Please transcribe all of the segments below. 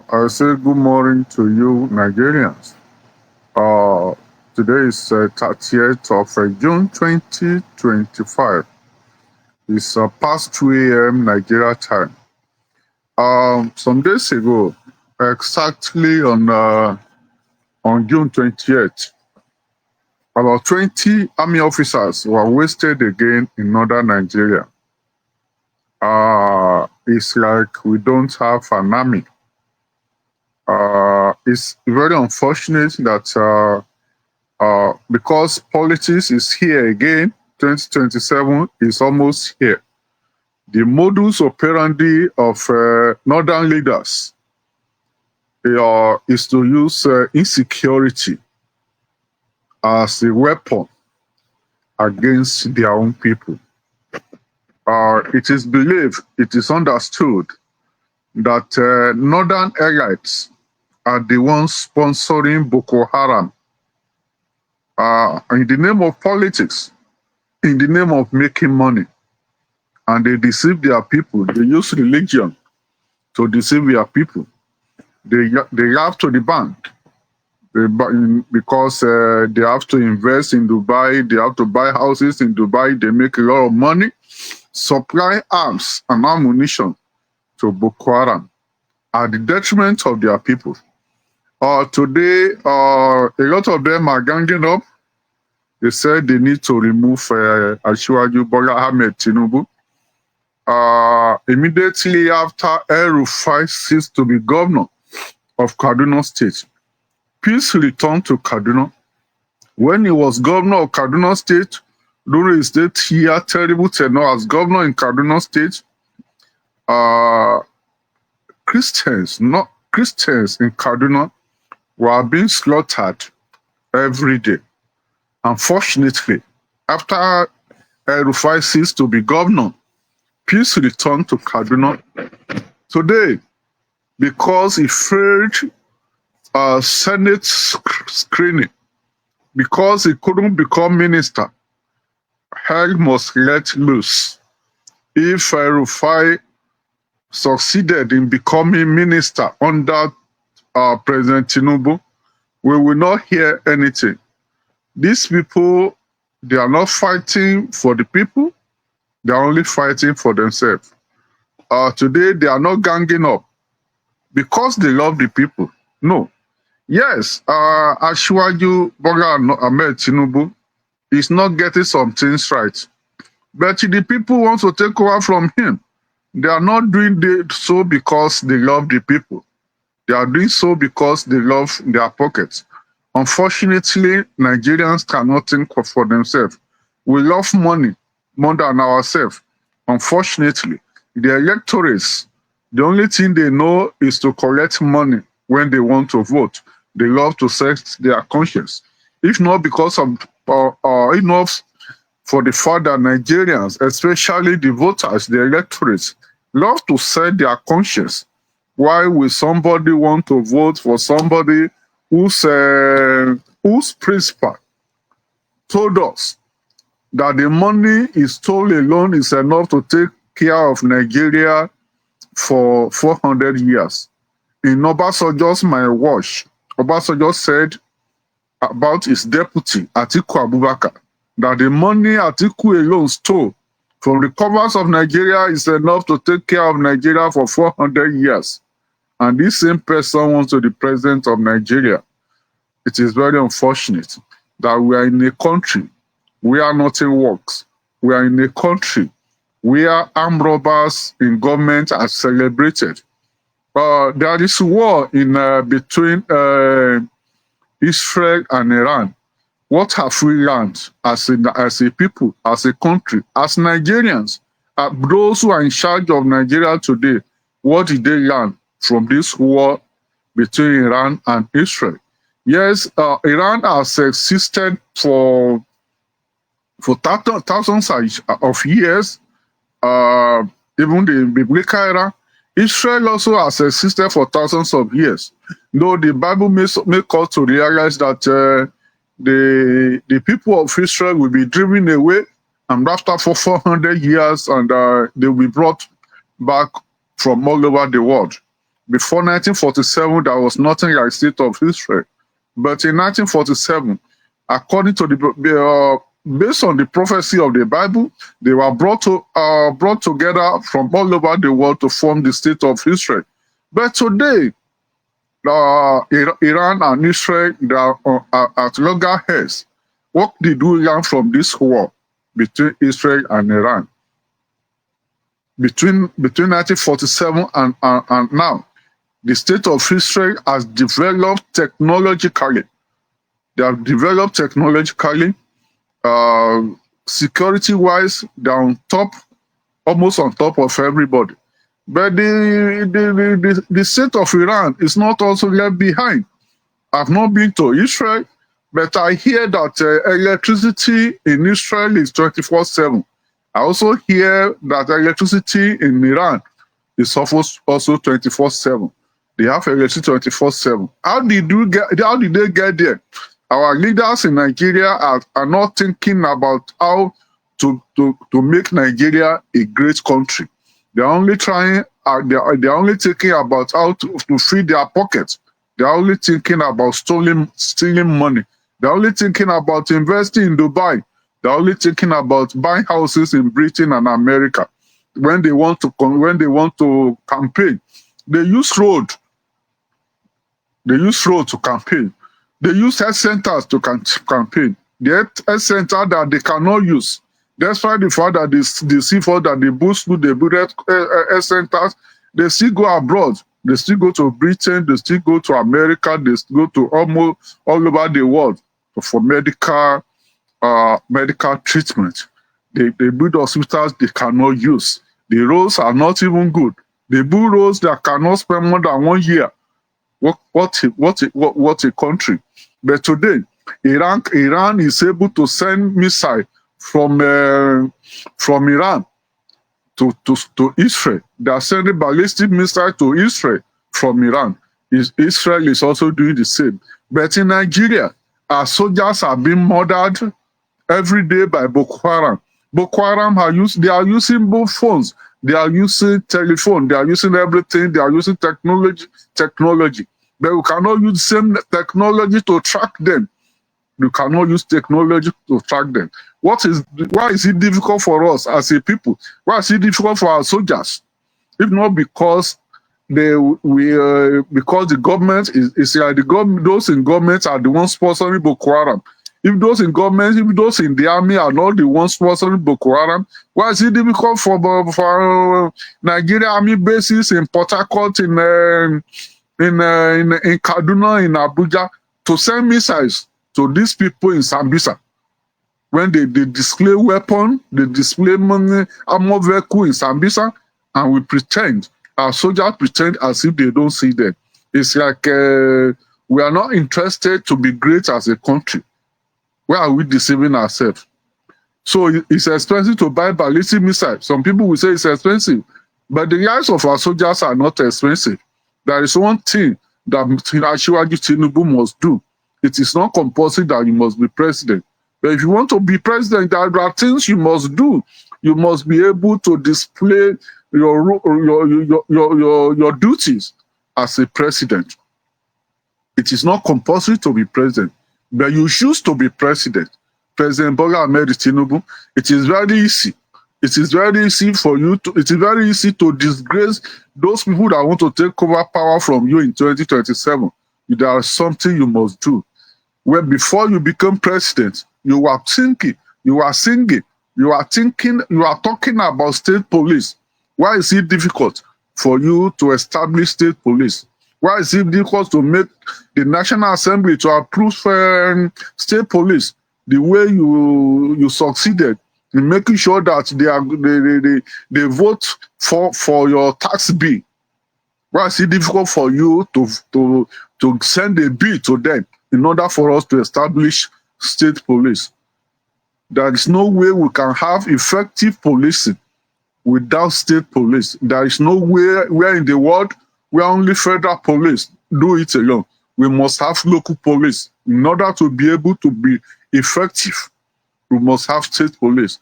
I say good morning to you, Nigerians. Uh, Today is 30th of June 2025. It's past 2 a.m. Nigeria time. Some days ago, exactly on June 28th, about 20 army officers were wasted again in northern Nigeria. It's like we don't have an army. It's very unfortunate that because politics is here again, 2027 is almost here. The modus operandi of northern leaders is to use insecurity as a weapon against their own people. It is believed, it is understood that northern elites are the ones sponsoring Boko Haram in the name of politics, in the name of making money. And they deceive their people. They use religion to deceive their people. They have to the bank because they have to invest in Dubai. They have to buy houses in Dubai. They make a lot of money, supply arms and ammunition to Boko Haram at the detriment of their people. Today, a lot of them are ganging up. They said they need to remove Asiwaju Bola Ahmed Tinubu. Immediately after El-Rufai ceased to be governor of Kaduna State, peace returned to Kaduna. When he was governor of Kaduna State, during his 8-year terrible tenure as governor in Kaduna State, Christians in Kaduna were being slaughtered every day. Unfortunately, after El-Rufai ceased to be governor, peace returned to Kaduna. Today, because he failed Senate screening, because he couldn't become minister, hell must let loose. If El-Rufai succeeded in becoming minister under President Tinubu, we will not hear anything. These people, they are not fighting for the people, they are only fighting for themselves. Today, they are not ganging up because they love the people. No. Yes, Asiwaju Bola Ahmed Tinubu is not getting some things right. But the people want to take over from him. They are not doing so because they love the people. They are doing so because they love their pockets. Unfortunately, Nigerians cannot think for themselves. We love money more than ourselves. Unfortunately, the electorates, the only thing they know is to collect money when they want to vote. They love to sex their conscience. If not because of, enough for the fact that Nigerians, especially the voters, the electorates, love to set their conscience. Why will somebody want to vote for somebody whose principal told us that the money he stole alone is enough to take care of Nigeria for 400 years? In Obasanjo's my watch, Obasanjo said about his deputy, Atiku Abubakar, that the money Atiku alone stole from the covers of Nigeria is enough to take care of Nigeria for 400 years. And this same person wants to be president of Nigeria. It is very unfortunate that we are in a country where nothing works. We are in a country where armed robbers in government are celebrated. There is war in between Israel and Iran. What have we learned as a people, as a country, as Nigerians? Those who are in charge of Nigeria today, what did they learn from this war between Iran and Israel? Yes, Iran has existed for thousands of years, even the biblical era. Israel also has existed for thousands of years. Though the Bible makes us to realize that the people of Israel will be driven away, and after for 400 years, and they will be brought back from all over the world. Before 1947, there was nothing like state of Israel. But in 1947, according to based on the prophecy of the Bible, they were brought together from all over the world to form the state of Israel. But today, Iran and Israel, they are at loggerheads. What did we learn from this war between Israel and Iran? Between 1947 and now, the state of Israel has developed technologically. They have developed technologically, security-wise, they're on top, almost on top of everybody. But the state of Iran is not also left behind. I've not been to Israel, but I hear that electricity in Israel is 24/7. I also hear that electricity in Iran is also 24/7. They have electricity 24/7. How did they get there? Our leaders in Nigeria are not thinking about how to make Nigeria a great country. They're only trying. They're only thinking about how to feed their pockets. They're only thinking about stealing money. They're only thinking about investing in Dubai. They're only thinking about buying houses in Britain and America. When they want to campaign, they use road. They use road to campaign. They use health centers to campaign. The health center that they cannot use. Despite the fact that they see for that they boost through the health centers, they still go abroad. They still go to Britain. They still go to America. They go to almost all over the world for medical treatment. They build hospitals they cannot use. The roads are not even good. They build roads that cannot spend more than 1 year. What a country. But today, Iran is able to send missiles from Iran to Israel. They are sending ballistic missiles to Israel from Iran. Israel is also doing the same. But in Nigeria, our soldiers are being murdered every day by Boko Haram. Boko Haram they are using both phones. They are using telephone. They are using everything. They are using technology. But we cannot use the same technology to track them. You cannot use technology to track them. Why is it difficult for us as a people? Why is it difficult for our soldiers? If not because because the government is like those in government are the ones sponsoring Boko Haram. If those in government, if those in the army are not the ones sponsoring Boko Haram, why is it difficult for Nigeria army bases in Port Harcourt, in Kaduna, in Abuja, to send missiles to these people in Sambisa? When they display weapon, they display armor vehicle in Sambisa, and we pretend, our soldiers pretend as if they don't see them. It's like we are not interested to be great as a country. Why are we deceiving ourselves? So it's expensive to buy ballistic missiles. Some people will say it's expensive, but the lives of our soldiers are not expensive. There is one thing that Tinubu must do. It is not compulsory that you must be president. But if you want to be president, there are things you must do. You must be able to display your duties as a president. It is not compulsory to be president, but you choose to be president. President Bola Ahmed Tinubu, it is very easy. It is very easy to disgrace those people that want to take over power from you in 2027. There is something you must do. When before you become president, you are thinking, you are singing, you are thinking, you are talking about state police. Why is it difficult for you to establish state police? Why is it difficult to make the National Assembly to approve state police the way you succeeded in making sure that they vote for your tax bill? Why is it difficult for you to send a bill to them in order for us to establish state police? There is no way we can have effective policing without state police. There is no way where in the world where only federal police do it alone. We must have local police. In order to be able to be effective, we must have state police.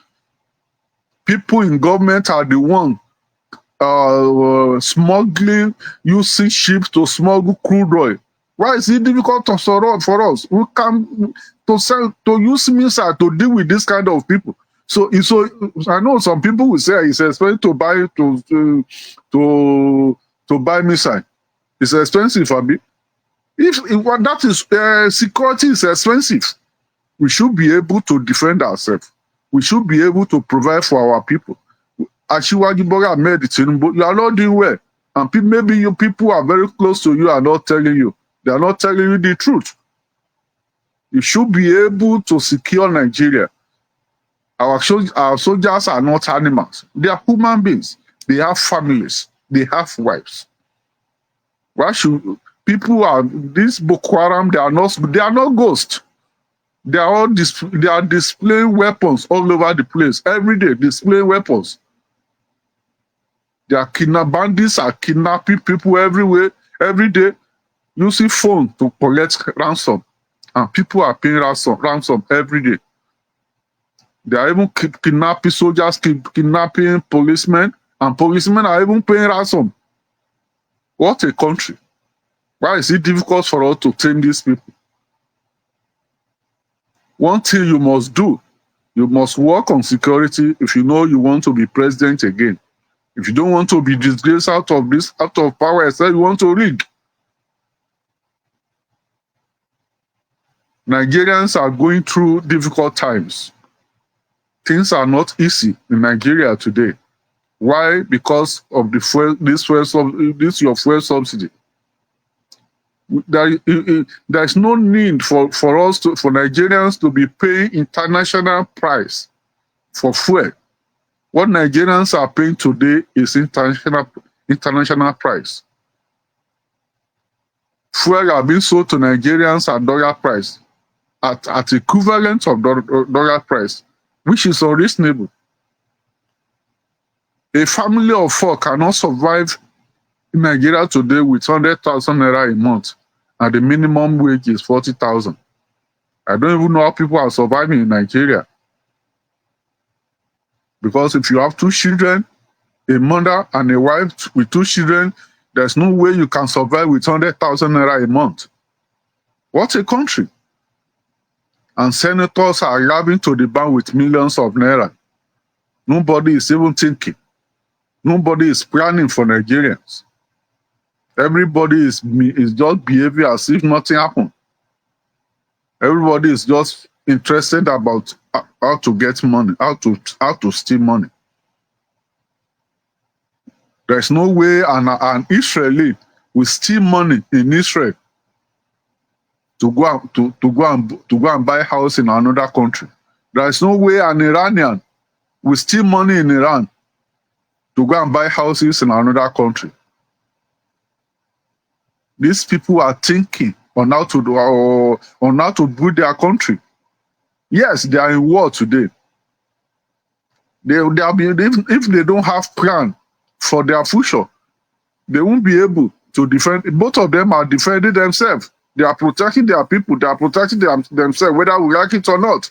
People in government are the ones smuggling, using ships to smuggle crude oil. Why is it difficult for us? We can to use missile to deal with this kind of people. So I know some people will say it's expensive to buy to buy missile. It's expensive for me. If that is security is expensive, we should be able to defend ourselves. We should be able to provide for our people. Asiwaju Bola Ahmed Tinubu, you are not doing well. And maybe you people are very close to you are not telling you. They are not telling you the truth. You should be able to secure Nigeria. Our soldiers are not animals. They are human beings. They have families. They have wives. Why should people this Boko Haram? They are not ghosts. They are displaying weapons all over the place every day. Displaying weapons. Bandits are kidnapping people everywhere every day, using phone to collect ransom, and people are paying ransom every day. They are even kidnapping soldiers, kidnapping policemen, and policemen are even paying ransom. What a country! Why is it difficult for us to tame these people? One thing you must do, you must work on security if you know you want to be president again. If you don't want to be disgraced out of power, except you want to rig. Nigerians are going through difficult times. Things are not easy in Nigeria today. Why? Because of this your fuel subsidy. There is no need for Nigerians to be paying international price for fuel. What Nigerians are paying today is international price. Fuel are being sold to Nigerians at dollar price, at equivalent of dollar price, which is unreasonable. A family of 4 cannot survive in Nigeria today with 100,000 naira a month, and the minimum wage is 40,000. I don't even know how people are surviving in Nigeria. Because if you have 2 children, a mother and a wife with 2 children, there's no way you can survive with 100,000 naira a month. What a country! And senators are grabbing to the bank with millions of naira. Nobody is even thinking. Nobody is planning for Nigerians. Everybody is just behaving as if nothing happened. Everybody is just interested about how to get money, how to steal money. There's no way an Israeli will steal money in Israel to go and buy a house in another country. There's no way an Iranian will steal money in Iran to go and buy houses in another country. These people are thinking on how to build their country. Yes, they are in war today. If they don't have plan for their future, they won't be able to defend. Both of them are defending themselves. They are protecting their people. They are protecting themselves, whether we like it or not.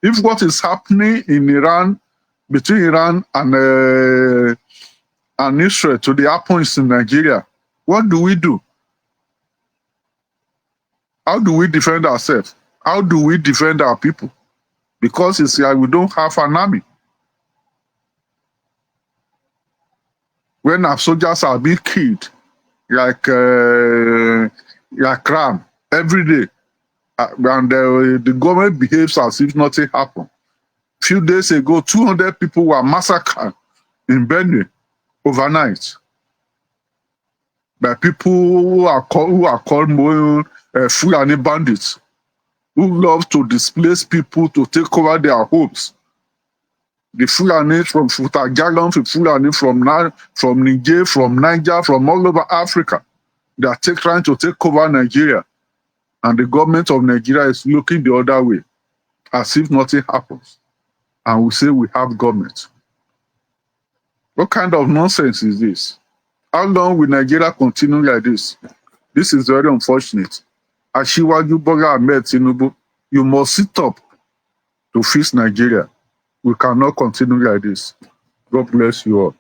If what is happening in Iran, between Iran and Israel, to the happens in Nigeria, what do we do? How do we defend ourselves? How do we defend our people? Because it's like we don't have an army. When our soldiers are being killed, like ram every day, and the government behaves as if nothing happened. Few days ago, 200 people were massacred in Benue overnight by people who are called Fulani bandits, who love to displace people to take over their homes. The Fulani from Futajalon, the Fulani from Niger, from Niger, from all over Africa, they are trying to take over Nigeria. And the government of Nigeria is looking the other way, as if nothing happens. And we say we have government. What kind of nonsense is this? How long will Nigeria continue like this? This is very unfortunate. Asiwaju Bola Ahmed Tinubu, you must sit up to fix Nigeria. We cannot continue like this. God bless you all.